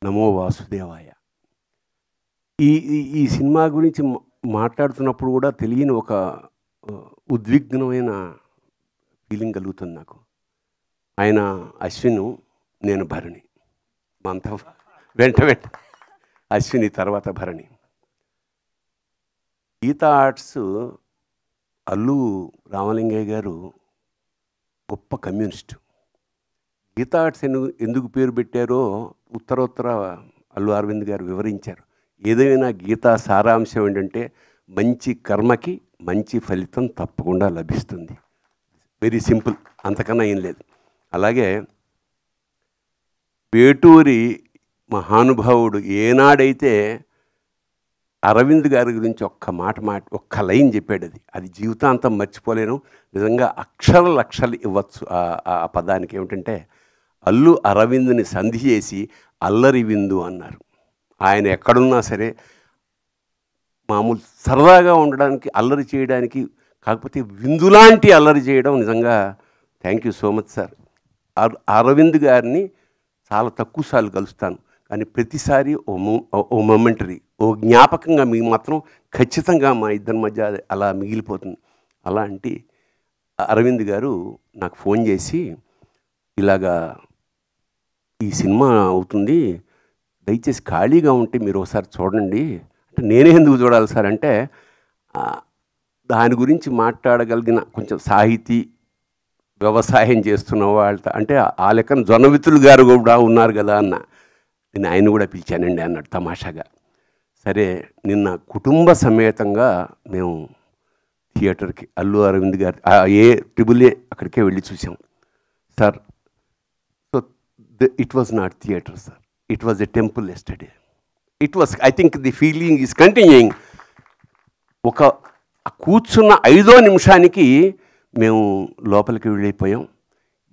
నమో వాసుదేవాయ. ఈ ఈ సినిమా గురించి మాట్లాడుతున్నప్పుడు కూడా తెలియని ఒక ఉద్విగ్నమైన ఫీలింగ్ కలుగుతుంది నాకు. ఆయన అశ్విను, నేను భరణి. అంతా వెంట అశ్విని తర్వాత భరణి. గీతా ఆర్ట్స్ అల్లు రామలింగయ్య గారు గొప్ప కమ్యూనిస్టు. గీతా ఆర్ట్స్ ఎందుకు పేరు పెట్టారో ఉత్తరోత్తర అల్లు అరవింద్ గారు వివరించారు. ఏదైనా గీతా సారాంశం ఏంటంటే మంచి కర్మకి మంచి ఫలితం తప్పకుండా లభిస్తుంది. వెరీ సింపుల్, అంతకన్నా ఏం లేదు. అలాగే వేటూరి మహానుభావుడు ఏనాడైతే అరవింద్ గారి గురించి ఒక్క లైన్ చెప్పాడు, అది జీవితాంతం మర్చిపోలేను. నిజంగా లక్షలు ఇవ్వచ్చు ఆ పదానికి. ఏమిటంటే అల్లు అరవింద్ని సంధి చేసి అల్లరి విందు అన్నారు. ఆయన ఎక్కడున్నా సరే మామూలు సరదాగా ఉండడానికి, అల్లరి చేయడానికి, కాకపోతే విందులాంటి అల్లరి చేయడం నిజంగా thank you so much sir. Arvind గారిని చాలా తక్కువ సార్లు కలుస్తాను, కానీ ప్రతిసారి ఓ మొమెంటరీ, ఓ జ్ఞాపకంగా మీకు మాత్రం ఖచ్చితంగా మా ఇద్దరి మధ్య అలా మిగిలిపోతుంది. అలాంటి అరవింద్ గారు నాకు ఫోన్ చేసి, ఇలాగా ఈ సినిమా అవుతుంది, దయచేసి ఖాళీగా ఉంటే మీరు ఒకసారి చూడండి అంటే, నేనే ఎందుకు చూడాలి సార్ అంటే, దాని గురించి మాట్లాడగలిగిన కొంచెం సాహితీ వ్యవసాయం చేస్తున్న వాళ్ళతో, అంటే ఆ లెక్కన జొన్నవితులు గారు కూడా ఉన్నారు కదా అన్న. నేను ఆయన కూడా పిలిచానండి అన్నాడు తమాషాగా. సరే, నిన్న కుటుంబ సమేతంగా మేము థియేటర్కి అల్లు అరవింద్ గారి ఏ అక్కడికే వెళ్ళి చూసాం sir. So it was not theatre sir, it was a temple yesterday. It was, I think the feeling is continuing. ఒక కూర్చున్న 5వ నిమిషానికి మేము లోపలికి వెళ్ళిపోయాం.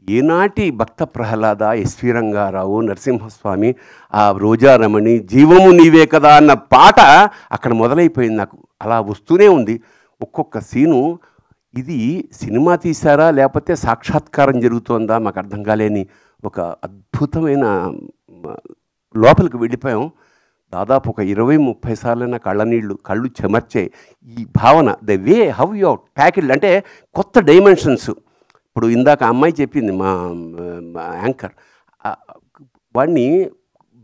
ఏనాటి భక్త ప్రహ్లాద, ఎస్వి రంగారావు, నరసింహస్వామి, ఆ రోజారమణి, జీవము నీవే కదా అన్న పాట అక్కడ మొదలైపోయింది. నాకు అలా వస్తూనే ఉంది ఒక్కొక్క సీను. ఇది సినిమా తీశారా లేకపోతే సాక్షాత్కారం జరుగుతోందా మాకు అర్థం కాలేని ఒక అద్భుతమైన లోపలికి వెళ్ళిపోయాం. దాదాపు ఒక 20-30 సార్లైనా కళ్ళు చెమర్చే ఈ భావన, the way how you tackled, అంటే కొత్త డైమెన్షన్స్. ఇప్పుడు ఇందాక అమ్మాయి చెప్పింది, మా యాంకర్, వాడిని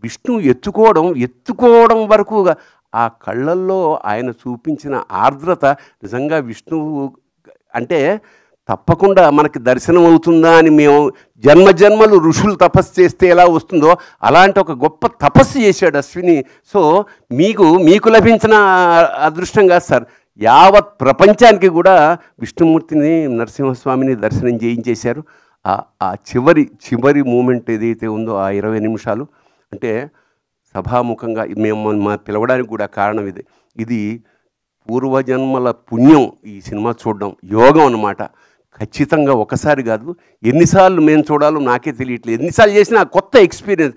విష్ణు ఎత్తుకోవడం వరకు ఆ కళ్ళల్లో ఆయన చూపించిన ఆర్ద్రత నిజంగా విష్ణువు అంటే తప్పకుండా మనకి దర్శనం అవుతుందా అని మేము జన్మలు ఋషులు తపస్సు చేస్తే ఎలా వస్తుందో అలాంటి ఒక గొప్ప తపస్సు చేశాడు అశ్విని. సో మీకు లభించిన అదృష్టం కాదు సార్, యావత్ ప్రపంచానికి కూడా విష్ణుమూర్తిని, నరసింహస్వామిని దర్శనం చేయించేశారు. ఆ చివరి మూమెంట్ ఏదైతే ఉందో ఆ 20 నిమిషాలు, అంటే సభాముఖంగా మేము పిలవడానికి కూడా కారణం ఇది పూర్వజన్మల పుణ్యం. ఈ సినిమా చూడడం యోగం అన్నమాట. ఖచ్చితంగా ఒకసారి కాదు, ఎన్నిసార్లు మేము చూడాలో నాకే తెలియట్లేదు. ఎన్నిసార్లు చేసినా కొత్త ఎక్స్పీరియన్స్.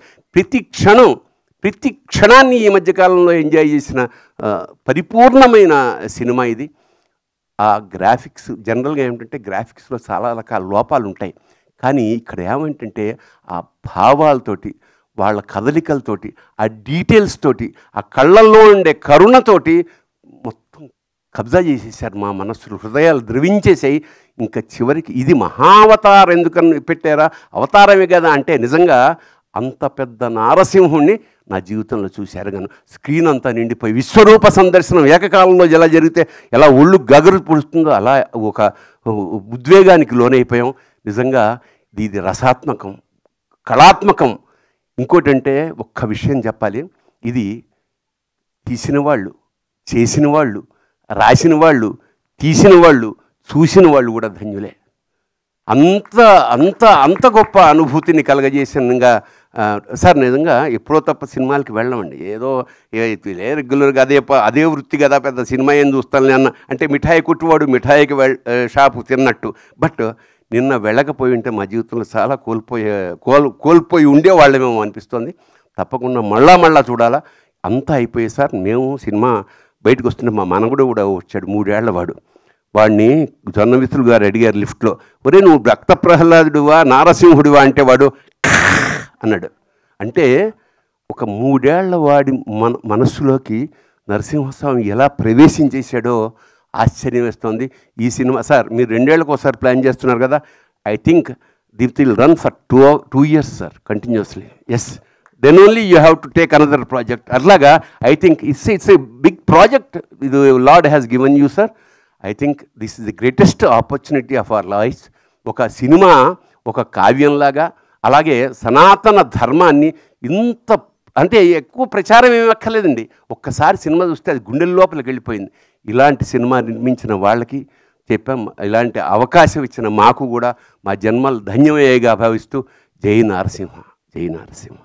ప్రతి క్షణాన్ని ఈ మధ్యకాలంలో ఎంజాయ్ చేసిన పరిపూర్ణమైన సినిమా ఇది. ఆ గ్రాఫిక్స్, జనరల్గా ఏమిటంటే గ్రాఫిక్స్లో చాలా రకాల లోపాలు ఉంటాయి, కానీ ఇక్కడ ఏమంటే ఆ భావాలతోటి, వాళ్ళ కదలికలతోటి, ఆ డీటెయిల్స్ తోటి, ఆ కళ్ళల్లో ఉండే కరుణతోటి మొత్తం కబ్జా చేసేసారు మా మనస్సులు, హృదయాలు ద్రవించేసాయి. ఇంకా చివరికి ఇది మహావతారం ఎందుకని పెట్టారా, అవతారమే కదా అంటే, నిజంగా అంత పెద్ద నారసింహుణ్ణి నా జీవితంలో చూశారు. కానీ స్క్రీన్ అంతా నిండిపోయి విశ్వరూప సందర్శనం ఏకకాలంలో ఎలా జరిగితే ఎలా ఒళ్ళు గగురు పుడుతుందో అలా ఒక ఉద్వేగానికి లోనైపోయాం. నిజంగా ఇది రసాత్మకం, కళాత్మకం. ఇంకోటంటే ఒక్క విషయం చెప్పాలి, ఇది తీసిన వాళ్ళు, చేసిన వాళ్ళు, రాసిన వాళ్ళు, తీసిన వాళ్ళు, చూసిన వాళ్ళు కూడా ధన్యులే. అంత గొప్ప అనుభూతిని కలగజేసినగా సార్. నిజంగా ఎప్పుడో తప్ప సినిమాలకి వెళ్ళమండి, ఏదో రెగ్యులర్గా అదే వృత్తి కదా, పెద్ద సినిమా ఏం చూస్తాను అన్న అంటే మిఠాయి కుట్టువాడు మిఠాయికి షాపు తిన్నట్టు. బట్ నిన్న వెళ్ళకపోయి ఉంటే మా జీవితంలో చాలా కోల్పోయి ఉండేవాళ్ళమేమో అనిపిస్తుంది. తప్పకుండా మళ్ళా చూడాలా. అంతా అయిపోయి సార్, మేము సినిమా బయటకు వస్తుంటే మా మనవడు కూడా వచ్చాడు, 3 ఏళ్ల వాడు. వాడిని జొన్నవితులు గారు అడిగారు లిఫ్ట్లో, ఒరే నువ్వు భక్త ప్రహ్లాదుడువా నారసింహుడివా అంటే వాడు అన్నాడు. అంటే ఒక 3 ఏళ్ల వాడి మనస్సులోకి నరసింహస్వామి ఎలా ప్రవేశించేశాడో ఆశ్చర్యం వేస్తుంది. ఈ సినిమా సార్ మీరు 2 ఏళ్ళకి ఒకసారి ప్లాన్ చేస్తున్నారు కదా, I think Deepti will run for 2 years sir continuously. Yes, then only you have to take another project. అట్లాగా I think it's a big project ఇది Lord has given you sir. I think this is the greatest opportunity of our life. ఒక cinema ఒక కావ్యంలాగా, అలాగే సనాతన ధర్మాన్ని ఇంత అంటే ఎక్కువ ప్రచారం ఏమి అక్కర్లేదండి, ఒక్కసారి సినిమా చూస్తే అది గుండెల లోపలికి వెళ్ళిపోయింది. ఇలాంటి సినిమా నిర్మించిన వాళ్ళకి చెప్పాం, ఇలాంటి అవకాశం ఇచ్చిన మాకు కూడా మా జన్మలు ధన్యమయ్యేగా భావిస్తూ జై నరసింహ, జై నరసింహ.